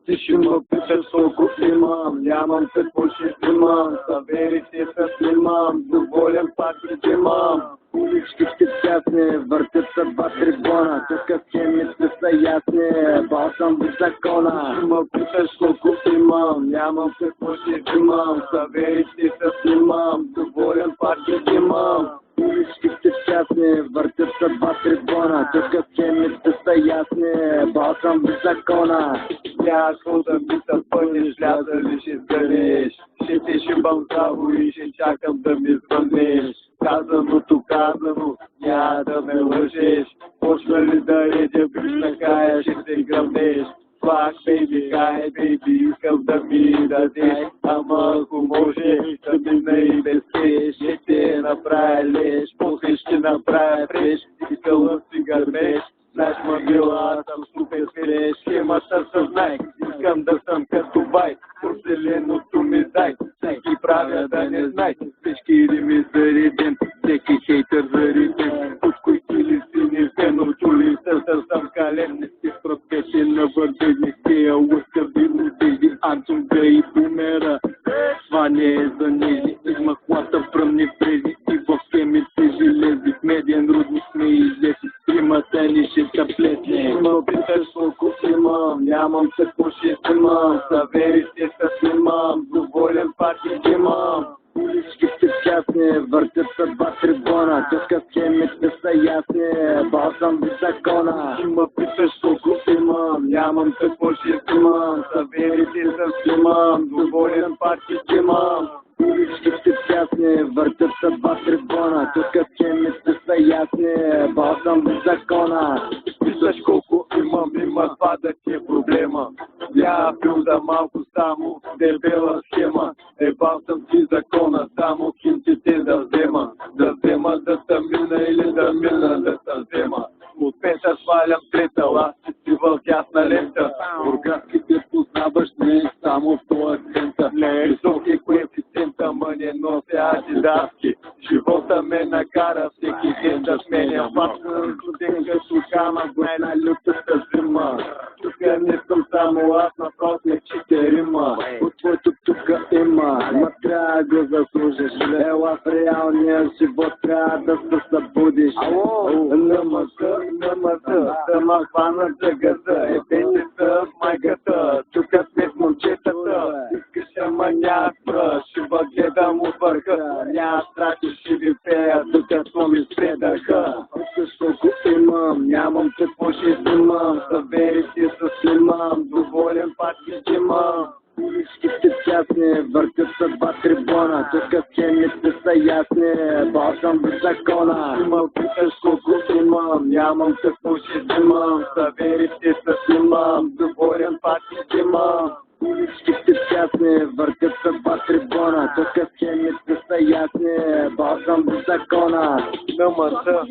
Ти ще ме питаш колко имам, нямам какво ще имам. Саверите се снимам, доволен пак ще имам. Уличките тясни, въртят се два трибона. Тук схемите са ясни, бал съм в закона. Ще ме питаш колко имам, нямам какво ще имам. Саверите се снимам, доволен пак ще имам. Уличките тясни, въртят се два трибона. Тук схемите са ясни, бал съм в закона. Някой да ми се пънеш, ляза ли ще сгънеш. Ще ти шибам здраво и ще чакам да ми звънеш. Казаното казано, няма да ме лъжеш. Почва ли да редя брична кая, ще се гръмнеш. Фак, бейби, хай, бейби, искам да ми дадеш. Ама ако може, да мина и без кеш. Ще те направя леш, после ще направя преш. Искала си гърмеш. Знаеш ма била, аз съм супер скреш. Схемата съзнай, искам да съм като бай. Порцеленото ми дай, всеки правя да не знай. Всички рими зарибен, всеки хейтър зарибен. Пучкой или сини фено, чули съртър съм кален. Не си пръпкете на върдени, скея лъскави удези. Антон Г и бумера, това не е за нези. Измах хвата бръмни фрези и в схемите желези. В медиен родник сме излети, примата ни ще се плесне. Ма питаш колко имам, нямам какво ще имам. Саверите се снимам, доволен пак ще имам. Уличките тясни, въртят се два трибона. Тук схемите са ясни, бал съм в закона. Ще ме питаш колко имам, нямам какво ще имам. Саверите се снимам, доволен пак ще имам. Уличките тясни, въртят се два трибона. Тук схемите са ясни, бал съм в закона. Питаш колко имам, има два да ти е проблема. Я бил да малко само, дебела схема. Ебал съм ти закона, само хинтите да взема. Да взема да те мина или да мина да те взема. От пета свалям трета, ласти си в тясна лента. Бургаските познаваш не само в този център. Не е високи коефициента, ма не нося адидаски. Живота ме накара всеки ден да сменя факта. Студен като камък, най-лютата зима. Тук не съм само аз, напротив четирима. От твоето тук има, ма трябва да го заслужиш. Ела в реалния живот трябва да се събудиш. Намъса, да ма хванат за газа. Ебете са в майката, тук сме с момчетата. Искаш ама няма спра, ще гледам от върха. Няма страти, ще ви пея, тук сме ми спредаха. Искаш колко имам, нямам какво ще имам. Саверите се снимам, доволен пак ще имам. Уличките тясни, въртят се два трибона. Тук схемите са ясни, бал съм в закона. Ще ме питаш колко имам, нямам какво ще имам. Саверите се снимам, доволен пак ще имам. Уличките тясни, въртят се два трибона. Тук схемите са ясни, бал съм в закона. Намъса.